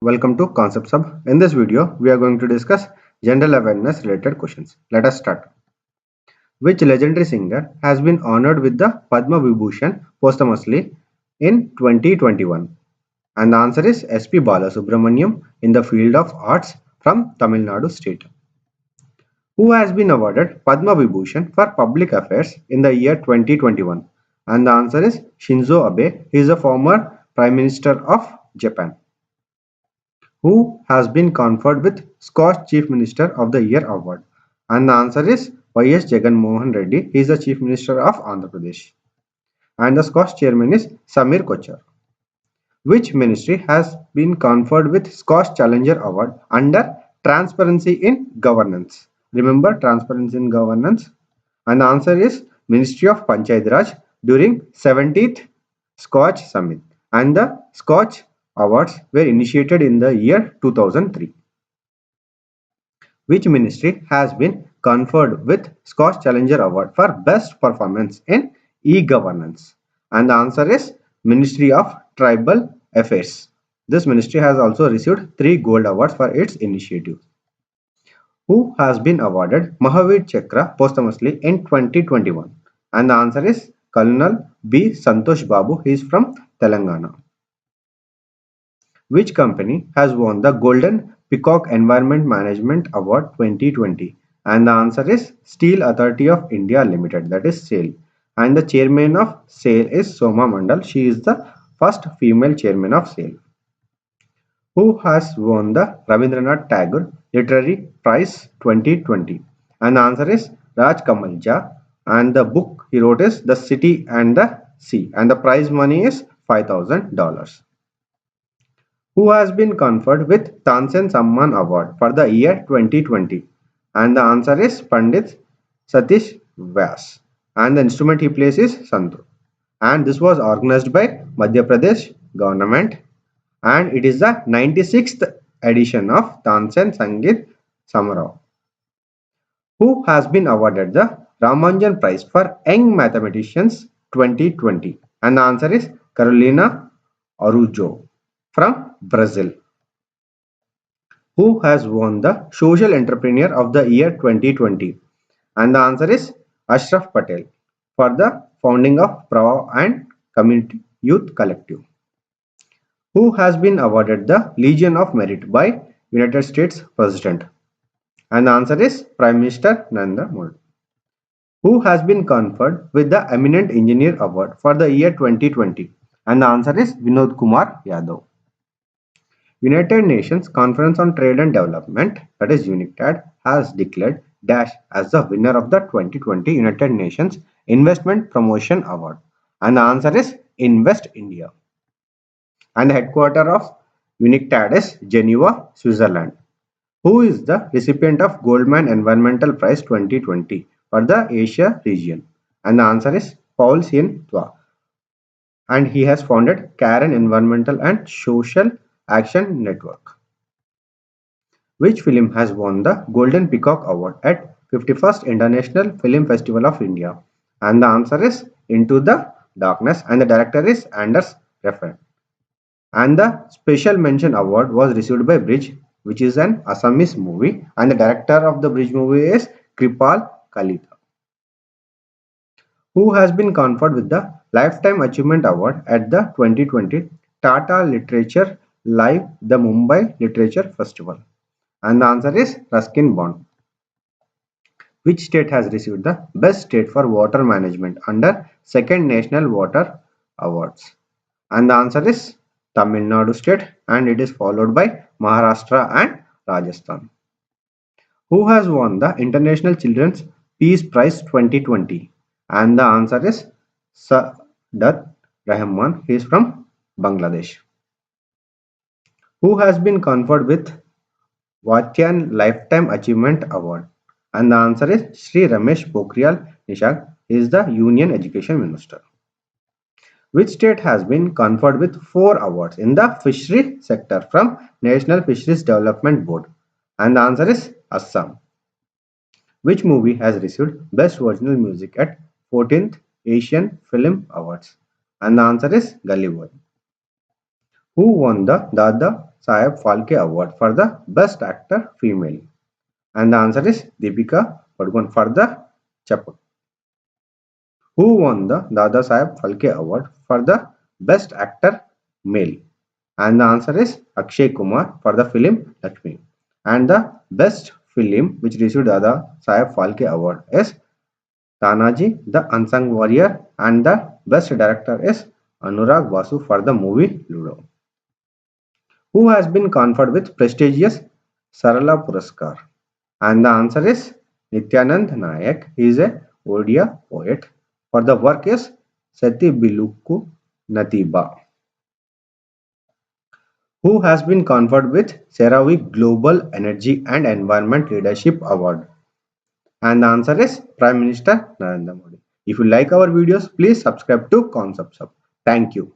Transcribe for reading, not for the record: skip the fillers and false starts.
Welcome to Concept Hub. In this video, we are going to discuss general awareness related questions. Let us start. Which legendary singer has been honored with the Padma Vibhushan posthumously in 2021? And the answer is S.P. Balasubramaniam in the field of arts from Tamil Nadu state. Who has been awarded Padma Vibhushan for public affairs in the year 2021? And the answer is Shinzo Abe. He is a former Prime Minister of Japan. Who has been conferred with Scotch Chief Minister of the Year award? And the answer is Y.S. Jagan Mohan Reddy. He is the Chief Minister of Andhra Pradesh. And the Scotch Chairman is Samir Kochar. Which ministry has been conferred with Scotch Challenger Award under Transparency in Governance? Remember Transparency in Governance? And the answer is Ministry of Panchayat Raj during 70th Scotch Summit. And the Scotch Awards were initiated in the year 2003. Which ministry has been conferred with Scotch Challenger Award for Best Performance in E-Governance? And the answer is Ministry of Tribal Affairs. This ministry has also received 3 gold awards for its initiative. Who has been awarded Mahavir Chakra posthumously in 2021? And the answer is Colonel B. Santosh Babu. He is from Telangana. Which company has won the Golden Peacock Environment Management Award 2020? And the answer is Steel Authority of India Limited, that is SAIL. And the chairman of SAIL is Soma Mandal. She is the first female chairman of SAIL. Who has won the Rabindranath Tagore Literary Prize 2020? And the answer is Raj Kamal Jha. And the book he wrote is The City and the Sea. And the prize money is $5,000. Who has been conferred with Tansen Samman Award for the year 2020? And the answer is Pandit Satish Vyas. And the instrument he plays is Santur. And this was organized by Madhya Pradesh government. And it is the 96th edition of Tansen Sangeet Samarav. Who has been awarded the Ramanujan Prize for Young Mathematicians 2020? And the answer is Carolina Araujo from Brazil. Who has won the Social Entrepreneur of the Year 2020? And the answer is Ashraf Patel for the founding of Prava and Community Youth Collective. Who has been awarded the Legion of Merit by United States President? And the answer is Prime Minister Narendra Modi. Who has been conferred with the Eminent Engineer Award for the year 2020? And the answer is Vinod Kumar Yadav. United Nations Conference on Trade and Development, that is UNCTAD, has declared Dash as the winner of the 2020 United Nations Investment Promotion Award. And the answer is Invest India. And the headquarters of UNCTAD is Geneva, Switzerland. Who is the recipient of Goldman Environmental Prize 2020 for the Asia region? And the answer is Paul Sien Tua. And he has founded Karen Environmental and Social Action Network. Which film has won the Golden Peacock Award at 51st International Film Festival of India? And the answer is Into the Darkness, and the director is Anders Refn. And the Special Mention Award was received by Bridge, which is an Assamese movie, and the director of the Bridge movie is Kripal Kalita. Who has been conferred with the Lifetime Achievement Award at the 2020 Tata Literature Live the Mumbai Literature Festival? And the answer is Ruskin Bond. Which state has received the Best State for Water Management under 2nd National Water Awards? And the answer is Tamil Nadu state, and it is followed by Maharashtra and Rajasthan. Who has won the International Children's Peace Prize 2020? And the answer is Saadat Rahman. He is from Bangladesh. Who has been conferred with Vatyan Lifetime Achievement Award? And the answer is Sri Ramesh Pokhriyal Nishant. He is the Union Education Minister. Which state has been conferred with 4 awards in the fishery sector from National Fisheries Development Board? And the answer is Assam. Which movie has received Best Original Music at 14th Asian Film Awards? And the answer is Gully Boy. Who won the Dada Saheb Phalke Award for the Best Actor Female? And the answer is Deepika Padukone for the Chapak. Who won the Dada Saheb Phalke Award for the Best Actor Male? And the answer is Akshay Kumar for the film Lakshmi. And the best film which received Dada Saheb Phalke Award is Tanaji the Unsung Warrior, and the best director is Anurag Vasu for the movie Ludo. Who has been conferred with prestigious Sarala Puraskar? And the answer is Nityanand Nayak. He is a Odia poet. For the work is Seti Bilukku Natiba. Who has been conferred with CERAWeek Global Energy and Environment Leadership Award? And the answer is Prime Minister Narendra Modi. If you like our videos, please subscribe to Concepts Hub. Thank you.